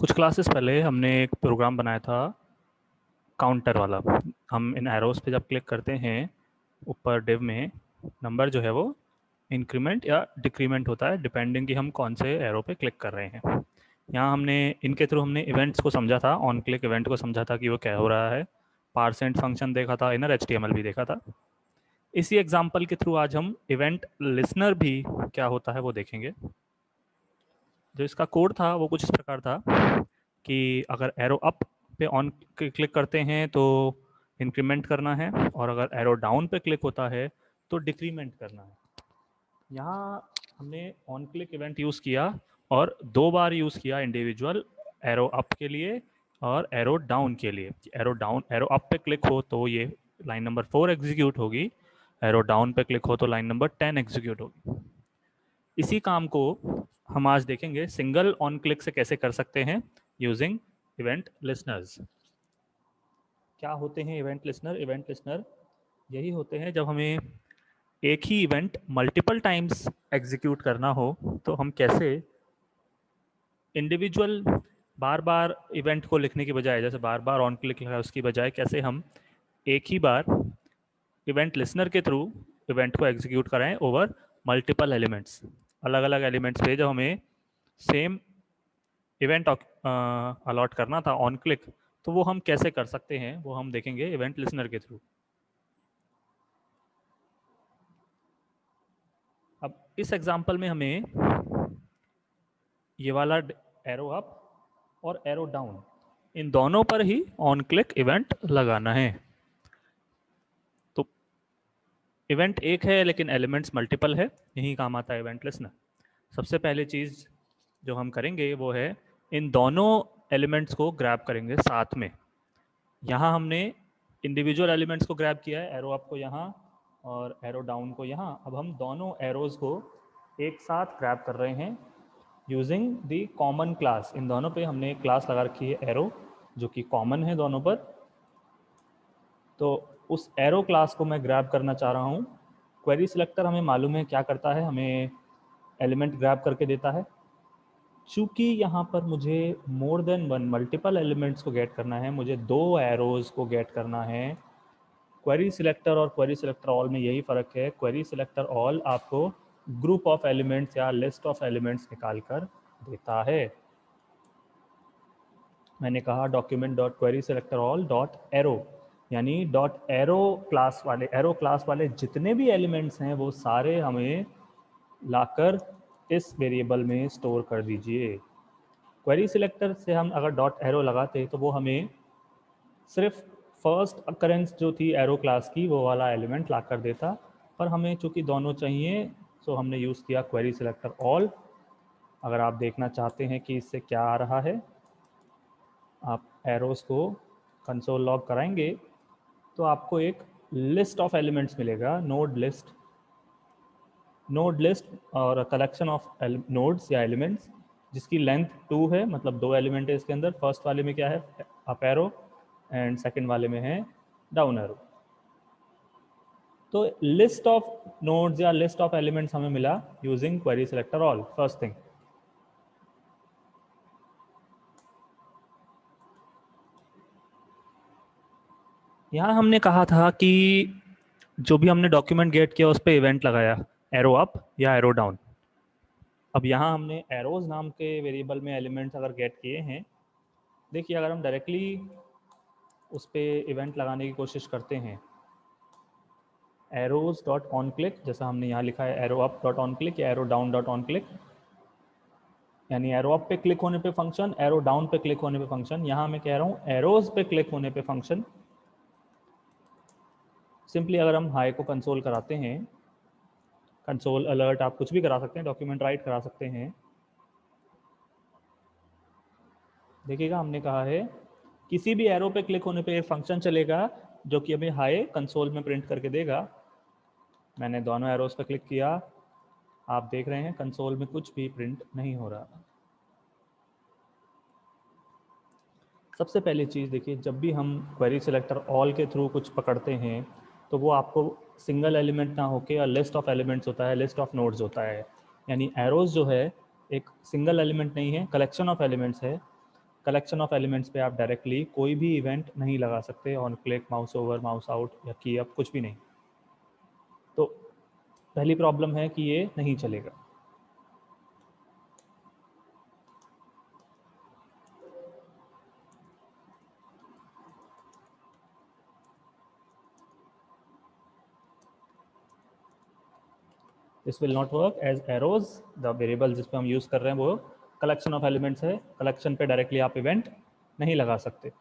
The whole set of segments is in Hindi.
कुछ क्लासेस पहले हमने एक प्रोग्राम बनाया था काउंटर वाला। हम इन एरोस पे जब क्लिक करते हैं ऊपर डिव में, नंबर जो है वो इंक्रीमेंट या डिक्रीमेंट होता है डिपेंडिंग कि हम कौन से एरो पे क्लिक कर रहे हैं। यहाँ हमने इनके थ्रू हमने इवेंट्स को समझा था, ऑन क्लिक इवेंट को समझा था कि वो क्या हो रहा है, पारसेंट फंक्शन देखा था, इनर एचटीएमएल भी देखा था। इसी एग्जांपल के थ्रू आज हम इवेंट लिसनर भी क्या होता है वो देखेंगे। जो इसका कोड था वो कुछ इस प्रकार था कि अगर एरो अप पे ऑन क्लिक करते हैं तो इंक्रीमेंट करना है, और अगर एरो डाउन पे क्लिक होता है तो डिक्रीमेंट करना है। यहाँ हमने ऑन क्लिक इवेंट यूज़ किया और 2 बार यूज़ किया इंडिविजुअल एरो अप के लिए और एरो डाउन के लिए। एरो अप पे क्लिक हो तो ये लाइन नंबर 4 एग्जीक्यूट होगी, एरो डाउन पे क्लिक हो तो लाइन नंबर 10 एग्जीक्यूट होगी। इसी काम को हम आज देखेंगे सिंगल ऑन क्लिक से कैसे कर सकते हैं यूजिंग इवेंट लिसनर्स। क्या होते हैं इवेंट लिसनर? इवेंट लिसनर यही होते हैं जब हमें एक ही इवेंट मल्टीपल टाइम्स एग्जीक्यूट करना हो तो हम कैसे इंडिविजुअल बार बार इवेंट को लिखने की बजाय, जैसे बार बार ऑन क्लिक लिखा है उसकी बजाय, कैसे हम एक ही बार इवेंट लिसनर के थ्रू इवेंट को एग्जीक्यूट कराएं ओवर मल्टीपल एलिमेंट्स। अलग अलग एलिमेंट्स पे जब हमें सेम इवेंट अलॉट करना था ऑन क्लिक, तो वो हम कैसे कर सकते हैं वो हम देखेंगे इवेंट लिसनर के थ्रू। अब इस एग्जांपल में हमें ये वाला एरो अप और एरो डाउन, इन दोनों पर ही ऑन क्लिक इवेंट लगाना है। तो इवेंट एक है लेकिन एलिमेंट्स मल्टीपल है, यही काम आता है इवेंट लिसनर। सबसे पहले चीज़ जो हम करेंगे वो है इन दोनों एलिमेंट्स को ग्रैब करेंगे साथ में। यहाँ हमने इंडिविजुअल एलिमेंट्स को ग्रैब किया है, एरो अप को यहाँ और एरो डाउन को यहाँ। अब हम दोनों एरोज को एक साथ ग्रैब कर रहे हैं यूजिंग द कॉमन क्लास। इन दोनों पे हमने एक क्लास लगा रखी है एरो, जो कि कॉमन है दोनों पर। तो उस एरो क्लास को मैं ग्रैब करना चाह रहा हूँ। क्वेरी सिलेक्टर हमें मालूम है क्या करता है, हमें एलिमेंट ग्रैब करके देता है। चूंकि यहाँ पर मुझे more than one multiple elements को गेट करना है, मुझे 2 एरोज को गेट करना है। क्वेरी सिलेक्टर और क्वेरी सिलेक्टर ऑल में यही फ़र्क है, क्वेरी सिलेक्टर ऑल आपको ग्रुप ऑफ एलिमेंट्स या लिस्ट ऑफ एलिमेंट्स निकाल कर देता है। मैंने कहा document dot query selector all dot arrow, यानी डॉट एरो क्लास वाले जितने भी एलिमेंट्स हैं वो सारे हमें लाकर इस वेरिएबल में स्टोर कर दीजिए। क्वेरी सिलेक्टर से हम अगर डॉट एरो लगाते तो वो हमें सिर्फ फर्स्ट अकरेंस जो थी एरो क्लास की वो वाला एलिमेंट ला कर देता, पर हमें चूंकि दोनों चाहिए सो हमने यूज़ किया क्वेरी सिलेक्टर ऑल। अगर आप देखना चाहते हैं कि इससे क्या आ रहा है, आप एरोस को कंसोल लॉग कराएंगे तो आपको एक लिस्ट ऑफ एलिमेंट्स मिलेगा, नोड लिस्ट और कलेक्शन ऑफ नोड्स या एलिमेंट्स जिसकी लेंथ 2 है, मतलब 2 एलिमेंट है इसके अंदर। फर्स्ट वाले में क्या है, अप एरो, एंड सेकंड वाले में है डाउन एरो। तो लिस्ट ऑफ नोड्स या लिस्ट ऑफ एलिमेंट्स हमें मिला using query selector all. First thing, यहाँ हमने कहा था कि जो भी हमने डॉक्यूमेंट गेट किया उस पर इवेंट लगाया, एरो अप या एरो डाउन। अब यहाँ हमने एरोज नाम के वेरिएबल में एलिमेंट्स अगर गेट किए हैं, देखिए अगर हम डायरेक्टली उस पर इवेंट लगाने की कोशिश करते हैं, एरोज डॉट ऑन क्लिक, जैसा हमने यहाँ लिखा है arrow up dot on click या arrow down dot on click, यानी एरो अप पे क्लिक होने पे फंक्शन, एरो डाउन पे क्लिक होने पे फंक्शन। यहाँ मैं कह रहा हूँ एरोज पे क्लिक होने पे फंक्शन। सिंपली अगर हम हाई को कंसोल कराते हैं, कंसोल अलर्ट आप कुछ भी करा सकते हैं, डॉक्यूमेंट राइट करा सकते हैं, देखिएगा हमने कहा है किसी भी एरो पे क्लिक होने पे एक फंक्शन चलेगा जो कि हमें हाई कंसोल में प्रिंट करके देगा। मैंने दोनों एरोज पे क्लिक किया, आप देख रहे हैं कंसोल में कुछ भी प्रिंट नहीं हो रहा। सबसे पहली चीज़ देखिए, जब भी हम क्वेरी सिलेक्टर ऑल के थ्रू कुछ पकड़ते हैं तो वो आपको सिंगल एलिमेंट ना होके या लिस्ट ऑफ एलिमेंट्स होता है, लिस्ट ऑफ नोड्स होता है। यानी एरोज जो है एक सिंगल एलिमेंट नहीं है, कलेक्शन ऑफ एलिमेंट्स है। कलेक्शन ऑफ एलिमेंट्स पे आप डायरेक्टली कोई भी इवेंट नहीं लगा सकते, on click, mouse over, mouse out या की अप, कुछ भी नहीं। तो पहली प्रॉब्लम है कि ये नहीं चलेगा। This will not work as arrows, the variable जिस पे हम यूज कर रहे हैं वो कलेक्शन ऑफ एलिमेंट्स है, कलेक्शन पे डायरेक्टली आप इवेंट नहीं लगा सकते।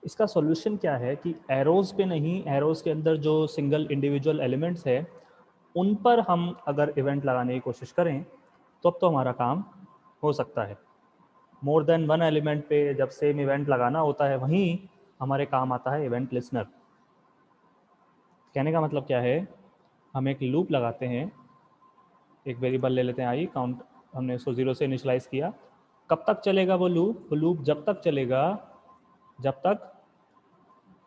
इसका सॉल्यूशन क्या है कि एरोज पे नहीं, एरोज के अंदर जो सिंगल इंडिविजुअल एलिमेंट्स है उन पर हम अगर इवेंट लगाने की कोशिश करें तो अब तो हमारा काम हो सकता है। मोर देन वन एलिमेंट पे जब सेम इवेंट लगाना होता है वहीं हमारे काम आता है इवेंट लिसनर। कहने का मतलब क्या है, हम एक लूप लगाते हैं, एक वेरिएबल ले लेते हैं आई, काउंट, हमने उसको 0 से इनिशियलाइज किया। कब तक चलेगा वो लूप? वो लूप जब तक चलेगा जब तक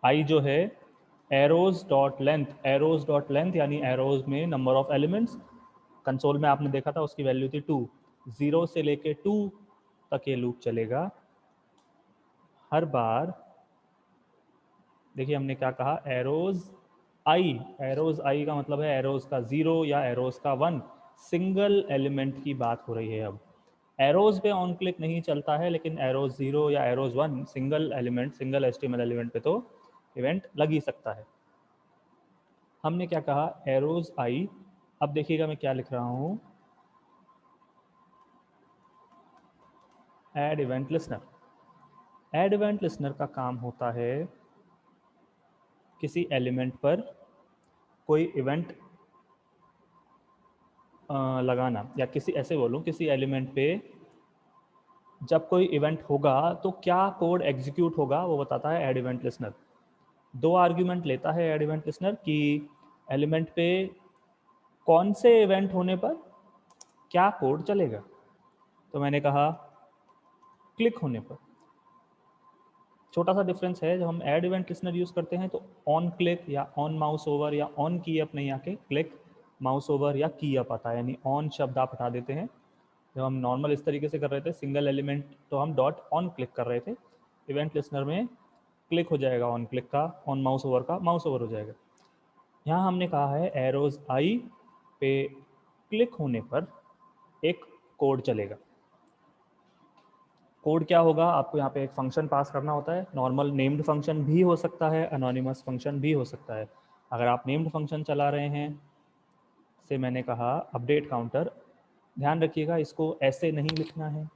आई जो है एरोज डॉट लेंथ यानी एरोज में नंबर ऑफ एलिमेंट्स, कंसोल में आपने देखा था उसकी वैल्यू थी 2, 0 से लेके 2 तक ये लूप चलेगा। हर बार देखिए हमने क्या कहा, एरोज आई का मतलब है एरोज का 0 या एरोज का 1, सिंगल एलिमेंट की बात हो रही है। अब एरोज पे ऑन क्लिक नहीं चलता है, लेकिन एरोज 0 या arrows 1 single element, single HTML element पे तो इवेंट लग ही सकता है। हमने क्या कहा, एरोज आई। अब देखिएगा मैं क्या लिख रहा हूं, add event listener. Add event listener का काम होता है किसी एलिमेंट पर कोई इवेंट लगाना, या किसी ऐसे बोलूं किसी एलिमेंट पे जब कोई इवेंट होगा तो क्या कोड एग्जीक्यूट होगा वो बताता है ऐड इवेंट लिसनर। दो आर्ग्यूमेंट लेता है ऐड इवेंट लिसनर कि एलिमेंट पे कौन से इवेंट होने पर क्या कोड चलेगा। तो मैंने कहा क्लिक होने पर। छोटा सा डिफरेंस है, जब हम ऐड इवेंट लिसनर यूज करते हैं तो ऑन क्लिक या ऑन माउस ओवर या ऑन की अप नहीं आके क्लिक, माउस ओवर या की अप आता है, यानी ऑन शब्द आप हटा देते हैं। जब हम नॉर्मल इस तरीके से कर रहे थे सिंगल एलिमेंट तो हम डॉट ऑन क्लिक कर रहे थे, इवेंट लिसनर में क्लिक हो जाएगा ऑन क्लिक का, ऑन माउस ओवर का माउस ओवर हो जाएगा। यहाँ हमने कहा है एरोज आई पे क्लिक होने पर एक कोड चलेगा। कोड क्या होगा, आपको यहाँ पे एक फंक्शन पास करना होता है, नॉर्मल नेम्ड फंक्शन भी हो सकता है, अनोनिमस फंक्शन भी हो सकता है। अगर आप नेम्ड फंक्शन चला रहे हैं, से मैंने कहा अपडेट काउंटर, ध्यान रखिएगा इसको ऐसे नहीं लिखना है,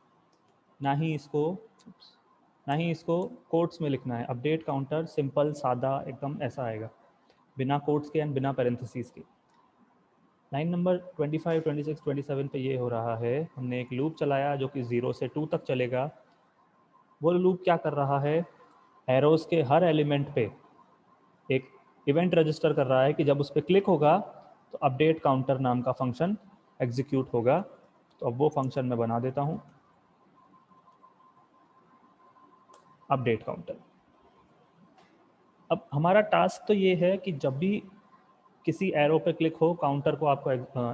ना ही इसको कोट्स में लिखना है। अपडेट काउंटर सिंपल सादा एकदम ऐसा आएगा, बिना कोट्स के एंड बिना पैरेंथेसिस के। लाइन नंबर 25, 26, 27 पे ये हो रहा है, हमने एक लूप चलाया जो कि 0 से 2 तक चलेगा। वो लूप क्या कर रहा है, एरोज के हर एलिमेंट पे एक इवेंट रजिस्टर कर रहा है कि जब उस पर क्लिक होगा तो अपडेट काउंटर नाम का फंक्शन एग्जीक्यूट होगा। तो अब वो फंक्शन मैं बना देता हूँ, अपडेट काउंटर। अब हमारा टास्क तो ये है कि जब भी किसी एरो पे क्लिक हो, काउंटर को आपको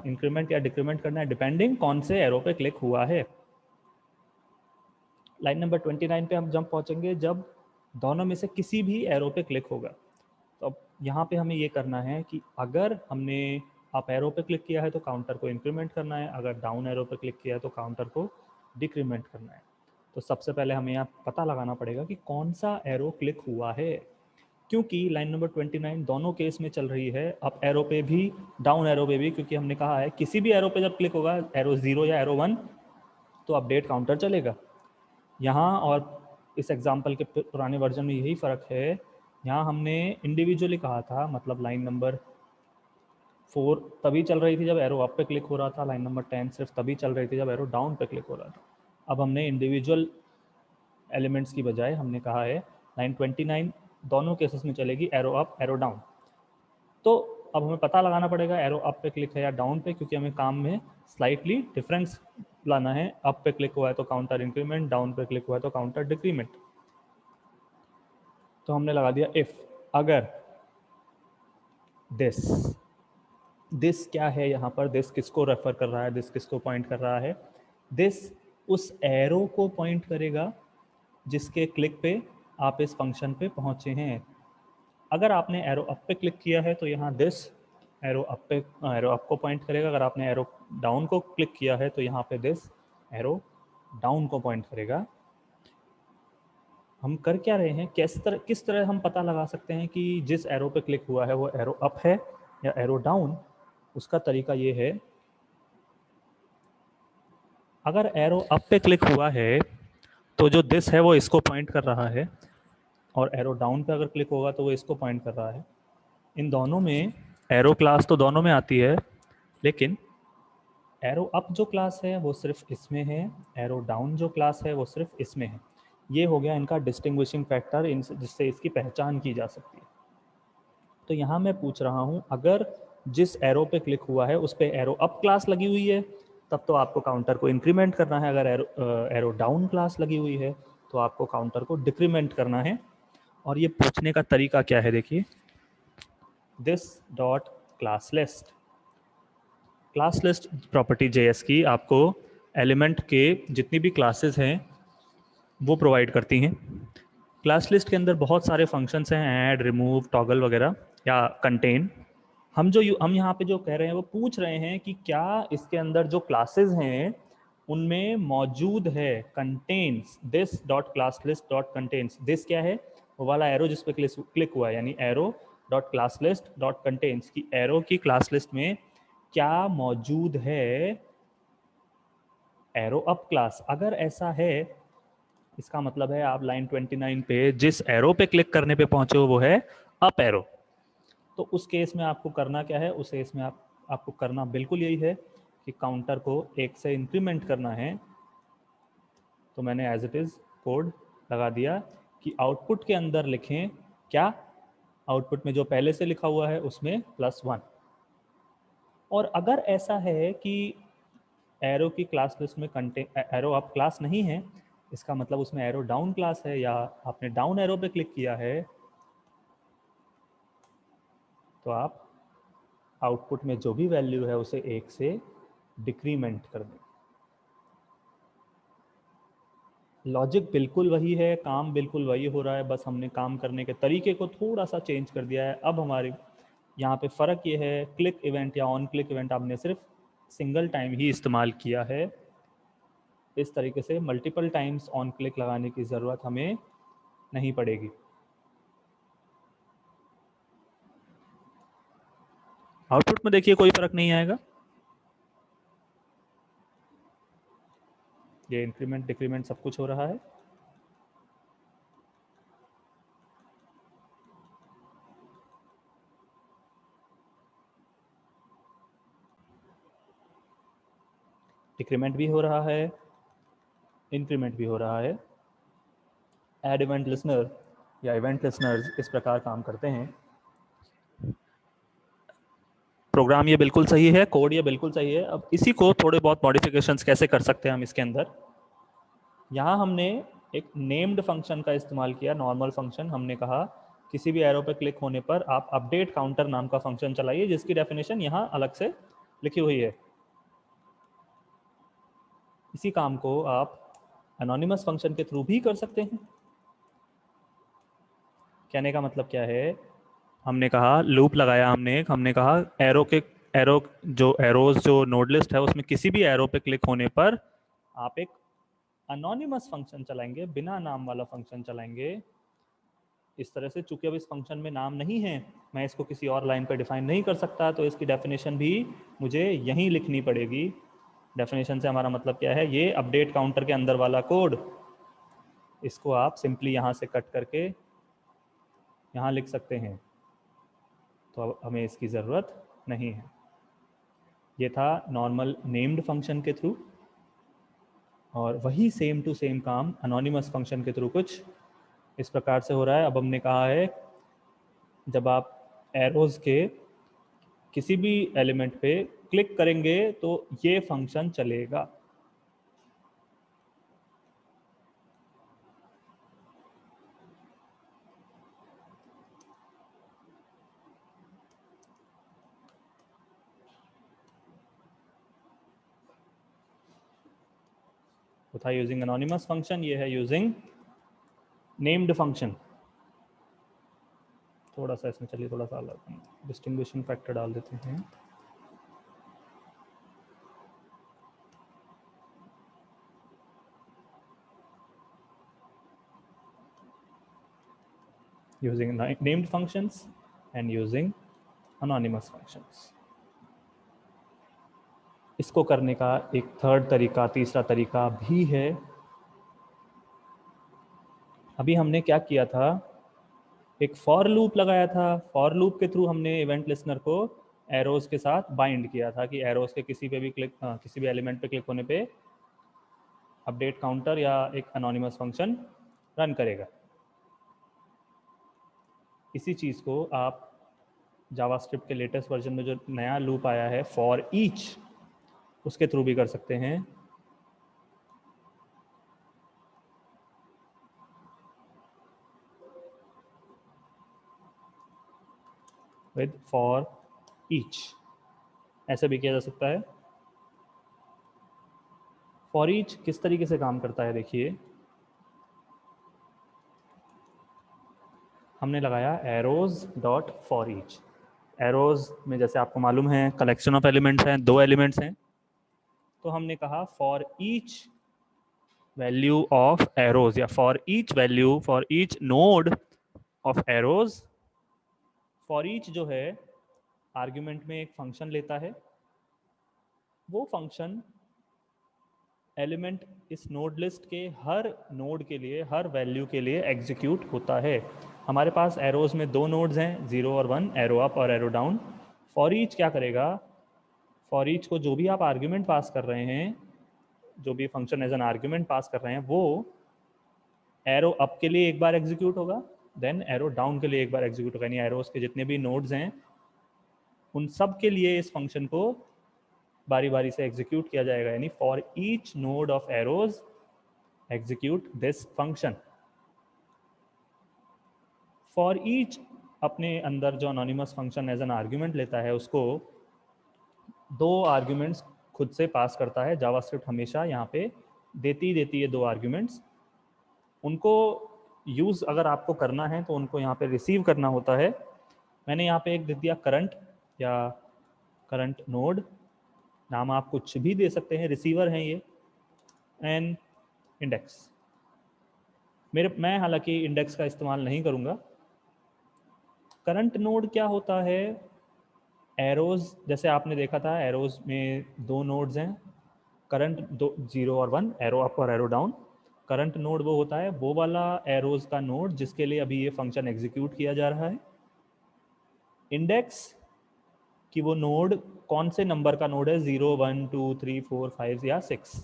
इंक्रीमेंट या डिक्रीमेंट करना है डिपेंडिंग कौन से एरो पे क्लिक हुआ है। लाइन नंबर 29 पे हम जब पहुंचेंगे जब दोनों में से किसी भी एरो पे क्लिक होगा। तो अब यहाँ पे हमें ये करना है कि अगर हमने अप एरो पे क्लिक किया है तो काउंटर को इंक्रीमेंट करना है, अगर डाउन एरो पे क्लिक किया है तो काउंटर को डिक्रीमेंट करना है। तो सबसे पहले हमें यहाँ पता लगाना पड़ेगा कि कौन सा एरो क्लिक हुआ है, क्योंकि लाइन नंबर 29 दोनों केस में चल रही है, अप एरो पे भी डाउन एरो पे भी, क्योंकि हमने कहा है किसी भी एरो पे जब क्लिक होगा, एरो 0 या एरो 1, तो अपडेट काउंटर चलेगा। यहाँ और इस एग्जाम्पल के पुराने वर्जन में यही फ़र्क है, यहाँ हमने इंडिविजुअली कहा था, मतलब लाइन नंबर 4 तभी चल रही थी जब एरो अप पे क्लिक हो रहा था, लाइन नंबर 10 सिर्फ तभी चल रही थी जब एरो डाउन पे क्लिक हो रहा था। अब हमने इंडिविजुअल एलिमेंट्स की बजाय हमने कहा है लाइन 29 दोनों केसेस में चलेगी, एरो अप एरो डाउन। तो अब हमें पता लगाना पड़ेगा एरो अप पे क्लिक है या डाउन पे, क्योंकि हमें काम में स्लाइटली डिफरेंस लाना है। अप पे क्लिक हुआ है तो काउंटर इंक्रीमेंट, डाउन पे क्लिक हुआ है तो काउंटर डिक्रीमेंट। तो हमने लगा दिया इफ, अगर दिस क्या है यहाँ पर, दिस किसको रेफर कर रहा है, दिस किसको पॉइंट कर रहा है, दिस उस एरो को पॉइंट करेगा जिसके क्लिक पे आप इस फंक्शन पे पहुंचे हैं। अगर आपने एरो अप पे क्लिक किया है तो यहाँ दिस एरो अप को पॉइंट करेगा। अगर आपने एरो डाउन को क्लिक किया है तो यहाँ पे दिस एरो डाउन को पॉइंट करेगा। हम कर क्या रहे हैं, किस तरह हम पता लगा सकते हैं कि जिस एरो पे क्लिक हुआ है वो एरो अप है या एरो डाउन। उसका तरीका ये है, अगर एरो अप पे क्लिक हुआ है तो जो दिस है वो इसको पॉइंट कर रहा है, और एरो डाउन पे अगर क्लिक होगा तो वो इसको पॉइंट कर रहा है। इन दोनों में एरो क्लास तो दोनों में आती है, लेकिन एरो अप जो क्लास है वो सिर्फ इसमें है, एरो डाउन जो क्लास है वो सिर्फ इसमें है। ये हो गया इनका डिस्टिंग्विशिंग फैक्टर, जिससे इसकी पहचान की जा सकती है। तो यहाँ मैं पूछ रहा हूँ, अगर जिस एरो पे क्लिक हुआ है उस पर एरो अप क्लास लगी हुई है तब तो आपको काउंटर को इंक्रीमेंट करना है। अगर एरो डाउन क्लास लगी हुई है तो आपको काउंटर को डिक्रीमेंट करना है। और ये पूछने का तरीका क्या है, देखिए, this dot class list. Class list property JS की आपको एलिमेंट के जितनी भी क्लासेस हैं वो प्रोवाइड करती हैं। क्लास लिस्ट के अंदर बहुत सारे फंक्शंस हैं, ऐड, रिमूव, टॉगल वगैरह, या कंटेन। हम यहाँ पे जो कह रहे हैं वो पूछ रहे हैं कि क्या इसके अंदर जो क्लासेस हैं उनमें मौजूद है contains this dot class list dot contains. This क्या है, वो वाला एरो जिस पे क्लिक हुआ है, यानी arrow dot class list dot contains की एरो की क्लास लिस्ट में क्या मौजूद है एरो अप क्लास। अगर ऐसा है, इसका मतलब है आप लाइन 29 पे जिस एरो पे क्लिक करने पे पहुंचे हो वो है अप एरो। तो उस केस में आपको करना क्या है, उस केस में आपको करना बिल्कुल यही है कि काउंटर को 1 से इंक्रीमेंट करना है। तो मैंने एज इट इज कोड लगा दिया कि आउटपुट के अंदर लिखें क्या, आउटपुट में जो पहले से लिखा हुआ है उसमें +1। और अगर ऐसा है कि एरो की क्लास लिस्ट में एरो अप क्लास नहीं है, इसका मतलब उसमें एरो डाउन क्लास है, या आपने डाउन एरो पे क्लिक किया है, तो आप आउटपुट में जो भी वैल्यू है उसे 1 से डिक्रीमेंट कर दें। लॉजिक बिल्कुल वही है, काम बिल्कुल वही हो रहा है, बस हमने काम करने के तरीके को थोड़ा सा चेंज कर दिया है। अब हमारे यहाँ पे फ़र्क ये है, क्लिक इवेंट या ऑन क्लिक इवेंट आपने सिर्फ सिंगल टाइम ही इस्तेमाल किया है। इस तरीके से मल्टीपल टाइम्स ऑन क्लिक लगाने की ज़रूरत हमें नहीं पड़ेगी। आउटपुट में देखिए कोई फ़र्क नहीं आएगा, ये इंक्रीमेंट डिक्रीमेंट सब कुछ हो रहा है। डिक्रीमेंट भी हो रहा है, इंक्रीमेंट भी हो रहा है। ऐड इवेंट लिसनर या इवेंट लिसनर्स इस प्रकार काम करते हैं। प्रोग्राम ये बिल्कुल सही है, कोड ये बिल्कुल सही है। अब इसी को थोड़े बहुत मॉडिफिकेशंस कैसे कर सकते हैं हम इसके अंदर। यहाँ हमने एक नेम्ड फंक्शन का इस्तेमाल किया, नॉर्मल फंक्शन। हमने कहा किसी भी एरो पर क्लिक होने पर आप अपडेट काउंटर नाम का फंक्शन चलाइए, जिसकी डेफिनेशन यहाँ अलग से लिखी हुई है। इसी काम को आप एनोनिमस फंक्शन के थ्रू भी कर सकते हैं। कहने का मतलब क्या है, हमने कहा लूप लगाया, हमने कहा एरो जो एरोज जो नोड लिस्ट है उसमें किसी भी एरो पे क्लिक होने पर आप एक अनोनिमस फंक्शन चलाएंगे, बिना नाम वाला फंक्शन चलाएंगे। इस तरह से, चूंकि अब इस फंक्शन में नाम नहीं है, मैं इसको किसी और लाइन पर डिफाइन नहीं कर सकता, तो इसकी डेफिनेशन भी मुझे यहीं लिखनी पड़ेगी। डेफिनेशन से हमारा मतलब क्या है, ये अपडेट काउंटर के अंदर वाला कोड, इसको आप सिंपली यहाँ से कट करके यहाँ लिख सकते हैं। तो अब हमें इसकी ज़रूरत नहीं है। ये था नॉर्मल नेम्ड फंक्शन के थ्रू, और वही सेम टू सेम काम अनोनिमस फंक्शन के थ्रू कुछ इस प्रकार से हो रहा है। अब हमने कहा है जब आप एरोज के किसी भी एलिमेंट पे क्लिक करेंगे तो ये फंक्शन चलेगा। वो था यूजिंग एनोनिमस फंक्शन, ये है यूजिंग नेम्ड फंक्शन। थोड़ा सा इसमें चलिए थोड़ा सा अलग डिस्टिंग्विशिंग फैक्टर डाल देते हैं। using named functions and using anonymous functions। इसको करने का एक थर्ड तरीका, तीसरा तरीका भी है। अभी हमने क्या किया था, एक फॉर लूप लगाया था। फॉर लूप के थ्रू हमने इवेंट लिस्नर को एरोज के साथ बाइंड किया था कि एरोज के किसी पे भी किसी भी एलिमेंट पे क्लिक होने पे अपडेट काउंटर या एक एनोनिमस फंक्शन रन करेगा। इसी चीज़ को आप जावास्क्रिप्ट के लेटेस्ट वर्जन में जो नया लूप आया है फॉर ईच, उसके थ्रू भी कर सकते हैं। विद फॉर ईच ऐसे भी किया जा सकता है। फॉर ईच किस तरीके से काम करता है, देखिए हमने लगाया arrows dot for each. Arrows में जैसे आपको मालूम है कलेक्शन ऑफ एलिमेंट्स हैं, 2 एलिमेंट्स हैं, तो हमने कहा for each value of arrows या for each value for each node of arrows. For each जो है आर्ग्यूमेंट में एक फंक्शन लेता है, वो फंक्शन एलिमेंट इस नोड लिस्ट के हर नोड के लिए, हर वैल्यू के लिए एग्जीक्यूट होता है। हमारे पास एरोज में 2 नोड्स हैं, 0 और 1, एरो अप और एरो डाउन। फॉर ईच क्या करेगा, फॉर ईच को जो भी आप आर्ग्यूमेंट पास कर रहे हैं, जो भी function as an argument pass कर रहे हैं, वो एरो अप के लिए एक बार एग्जीक्यूट होगा, देन एरो डाउन के लिए एक बार एग्जीक्यूट होगा। यानी एरोज के जितने भी नोड्स हैं उन सब के लिए इस फंक्शन को बारी बारी से एग्जीक्यूट किया जाएगा। यानी for each node of arrows execute this function. For each अपने अंदर जो anonymous function as an argument लेता है, उसको 2 आर्ग्यूमेंट्स खुद से पास करता है। जावास्क्रिप्ट हमेशा यहाँ पे देती है 2 आर्ग्यूमेंट्स। उनको यूज़ अगर आपको करना है तो उनको यहाँ पे रिसीव करना होता है। मैंने यहाँ पे एक दे दिया करंट या करंट नोड, नाम आप कुछ भी दे सकते हैं, रिसीवर हैं ये, एंड इंडेक्स। मैं हालांकि इंडेक्स का इस्तेमाल नहीं करूँगा। करंट नोड क्या होता है, एरोज जैसे आपने देखा था, एरोज में 2 नोड्स हैं, करंट 0 और 1, एरो अप और एरो डाउन। करंट नोड वो होता है वो वाला एरोज का नोड जिसके लिए अभी ये फंक्शन एग्जीक्यूट किया जा रहा है। इंडेक्स कि वो नोड कौन से नंबर का नोड है, 0 1 2 3 4 5 या 6।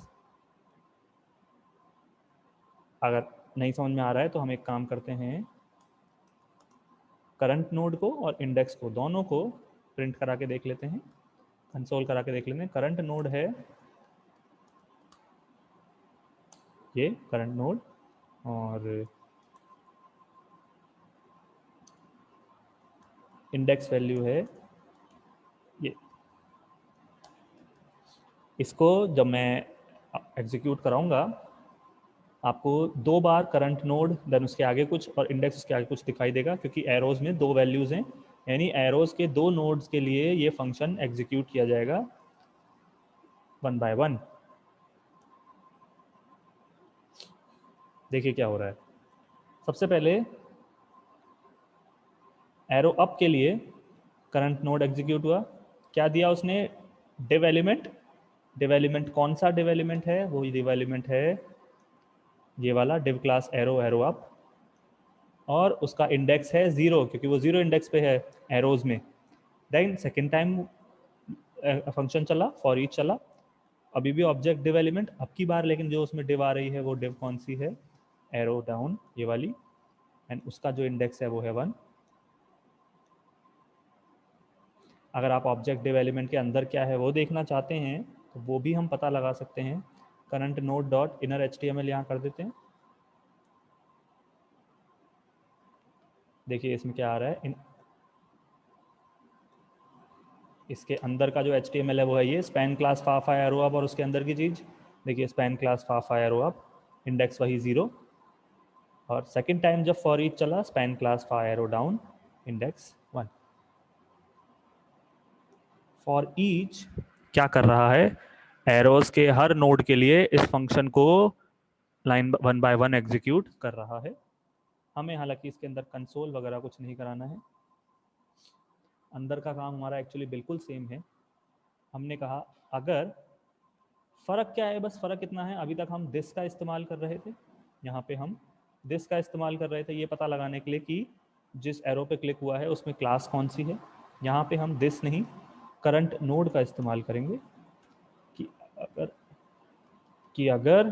अगर नहीं समझ में आ रहा है तो हम एक काम करते हैं, करंट नोड को और इंडेक्स को दोनों को प्रिंट करा के देख लेते हैं, कंसोल करा के देख लेते हैं। करंट नोड है ये करंट नोड, और इंडेक्स वैल्यू है ये। इसको जब मैं एग्जीक्यूट कराऊंगा आपको 2 बार करंट नोड देन उसके आगे कुछ और इंडेक्स उसके आगे कुछ दिखाई देगा, क्योंकि एरोज में 2 वैल्यूज हैं। यानी एरोज के 2 नोड्स के लिए ये फंक्शन एग्जीक्यूट किया जाएगा 1 बाय 1। देखिए क्या हो रहा है। सबसे पहले एरो अप के लिए करंट नोड एग्जीक्यूट हुआ, क्या दिया उसने, डिव एलिमेंट। डिव एलिमेंट कौन सा डिव एलिमेंट है, वो डिव एलिमेंट है ये वाला div class arrow arrow up, और उसका इंडेक्स है 0 क्योंकि वो 0 इंडेक्स पे है एरोज में। देन सेकेंड टाइम फंक्शन चला, फॉर ईच चला, अभी भी ऑब्जेक्ट डिव एलिमेंट, अब की बार लेकिन जो उसमें डिव आ रही है वो डिव कौन सी है, एरो डाउन ये वाली, एंड उसका जो इंडेक्स है वो है 1। अगर आप ऑब्जेक्ट डिव एलिमेंट के अंदर क्या है वो देखना चाहते हैं तो वो भी हम पता लगा सकते हैं। Current node dot inner HTML यहाँ कर देते हैं। देखिए इसमें क्या आ रहा है, इसके अंदर का जो HTML है वो है ये स्पैन क्लास फाफा एरो अब और उसके अंदर की चीज़। देखिए स्पैन क्लास फा एरो अप, इंडेक्स वही 0, और सेकंड टाइम जब फॉर ईच चला स्पैन क्लास फा arrow down, index 1। For each क्या कर रहा है, एरोज के हर नोड के लिए इस फंक्शन को लाइन 1 बाय 1 एग्जीक्यूट कर रहा है। हमें हालांकि इसके अंदर कंसोल वगैरह कुछ नहीं कराना है, अंदर का काम हमारा एक्चुअली बिल्कुल सेम है। हमने कहा अगर फ़र्क क्या है, बस फ़र्क इतना है, अभी तक हम दिस का इस्तेमाल कर रहे थे, यहाँ पे हम दिस का इस्तेमाल कर रहे थे ये पता लगाने के लिए कि जिस एरो पे क्लिक हुआ है उसमें क्लास कौन सी है। यहाँ पे हम दिस नहीं, करंट नोड का इस्तेमाल करेंगे कि अगर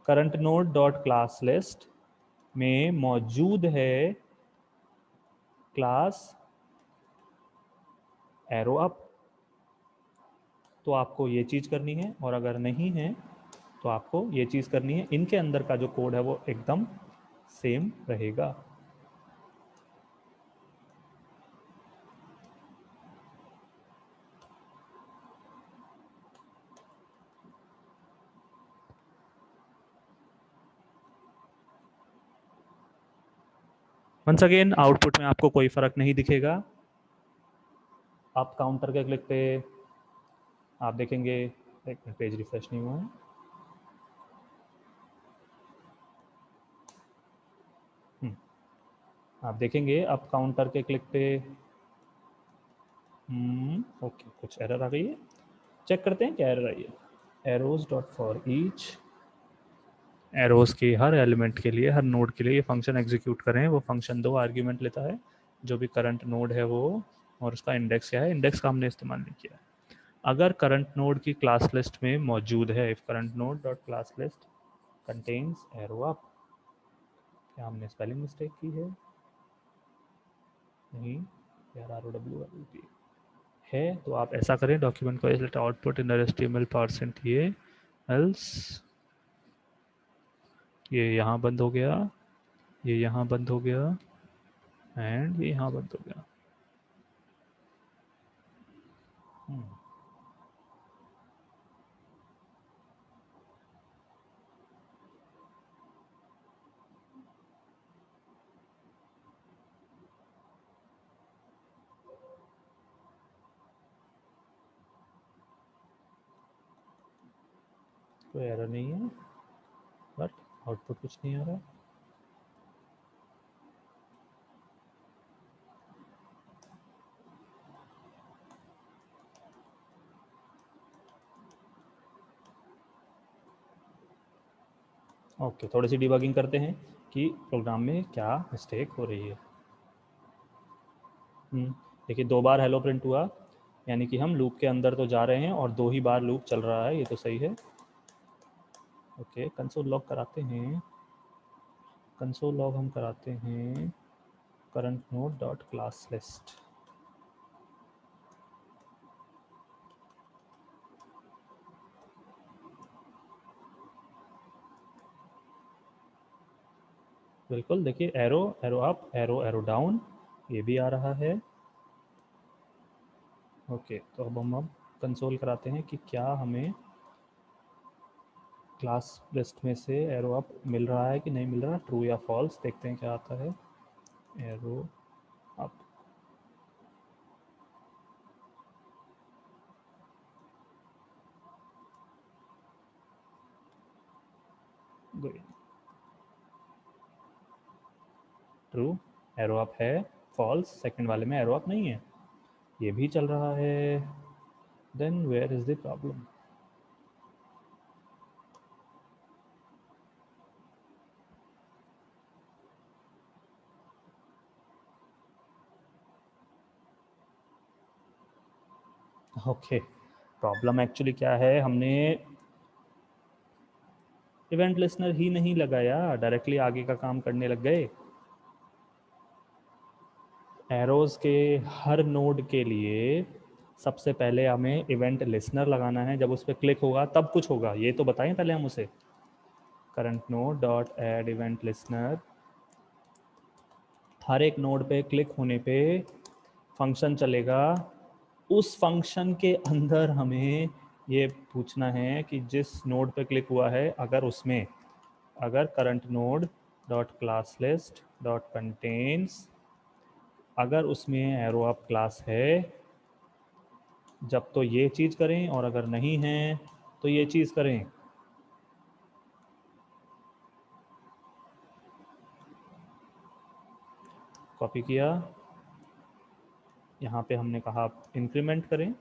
current node dot class list में मौजूद है क्लास एरो अप तो आपको ये चीज़ करनी है, और अगर नहीं है तो आपको ये चीज़ करनी है। इनके अंदर का जो कोड है वो एकदम सेम रहेगा। वंस अगेन आउटपुट में आपको कोई फर्क नहीं दिखेगा। आप काउंटर के क्लिक पे आप देखेंगे, एक मिनट पेज रिफ्रेश नहीं हुआ है, आप देखेंगे अब काउंटर के क्लिक पे ओके कुछ एरर आ गई है, चेक करते हैं क्या एरर आई है। Arrows dot for each, arrows के हर एलिमेंट के लिए, हर नोड के लिए ये फंक्शन एग्जीक्यूट करें। वो फंक्शन 2 आर्ग्यूमेंट लेता है, जो भी करंट नोड है वो, और उसका इंडेक्स क्या है, इंडेक्स का हमने इस्तेमाल नहीं किया है। अगर करंट नोड की क्लास लिस्ट में मौजूद है, if current node dot class list contains arrow up, क्या हमने स्पेलिंग मिस्टेक की है, नहीं यार, आर ओ डब्ल्यू है, तो आप ऐसा करें, डॉक्यूमेंट को let output in HTML percent ये एल्स, ये यहाँ बंद हो गया, ये यहाँ बंद हो गया, एंड ये यहाँ बंद हो गया। कोई एरर नहीं है, बट आउटपुट कुछ नहीं आ रहा। ओके, थोड़ी सी डिबगिंग करते हैं कि प्रोग्राम में क्या मिस्टेक हो रही है। देखिए 2 बार हेलो प्रिंट हुआ, यानी कि हम लूप के अंदर तो जा रहे हैं और 2 ही बार लूप चल रहा है, ये तो सही है। ओके, कंसोल लॉग कराते हैं, कंसोल लॉग हम कराते हैं current node dot class list. बिल्कुल, देखिए arrow arrow up, arrow arrow down, ये भी आ रहा है। ओके, तो अब हम कंसोल कराते हैं कि क्या हमें क्लास लिस्ट में से एरो अप मिल रहा है कि नहीं मिल रहा, ट्रू या फॉल्स, देखते हैं क्या आता है। Arrow up, true, arrow up है, फॉल्स सेकंड वाले में एरो अप नहीं है, ये भी चल रहा है। Then where is the problem. Okay, problem actually क्या है, हमने इवेंट लिसनर ही नहीं लगाया, डायरेक्टली आगे का काम करने लग गए। एरोज के हर नोड के लिए सबसे पहले हमें इवेंट लिसनर लगाना है, जब उस पर क्लिक होगा तब कुछ होगा, ये तो बताएं पहले हम उसे। Current node dot add event listener, हर एक नोड पे क्लिक होने पे फंक्शन चलेगा, उस फंक्शन के अंदर हमें ये पूछना है कि जिस नोड पे क्लिक हुआ है अगर current node dot class list dot contains अगर उसमें एरो ऑफ क्लास है जब तो ये चीज़ करें, और अगर नहीं है तो ये चीज़ करें। कॉपी किया, यहाँ पे हमने कहा इंक्रीमेंट करें,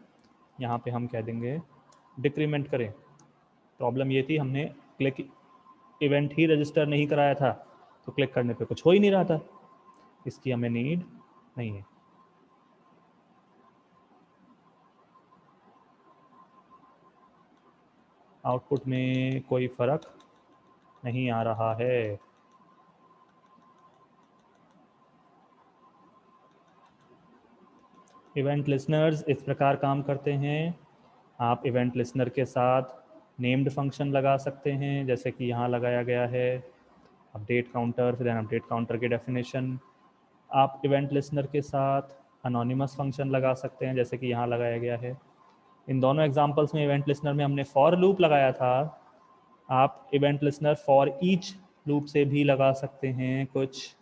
यहाँ पे हम कह देंगे डिक्रीमेंट करें। प्रॉब्लम ये थी हमने क्लिक इवेंट ही रजिस्टर नहीं कराया था, तो क्लिक करने पे कुछ हो ही नहीं रहा था, इसकी हमें नीड नहीं है। आउटपुट में कोई फर्क नहीं आ रहा है। इवेंट लिसनर्स इस प्रकार काम करते हैं। आप इवेंट लिसनर के साथ नेम्ड फंक्शन लगा सकते हैं, जैसे कि यहाँ लगाया गया है अपडेट काउंटर, फिर अपडेट काउंटर की डेफिनेशन। आप इवेंट लिसनर के साथ अनोनिमस फंक्शन लगा सकते हैं, जैसे कि यहाँ लगाया गया है। इन दोनों एग्जांपल्स में इवेंट लिसनर में हमने फॉर लूप लगाया था। आप event listener for each loop से भी लगा सकते हैं कुछ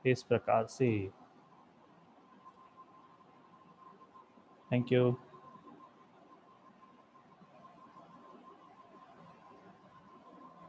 इस प्रकार से। Thank you.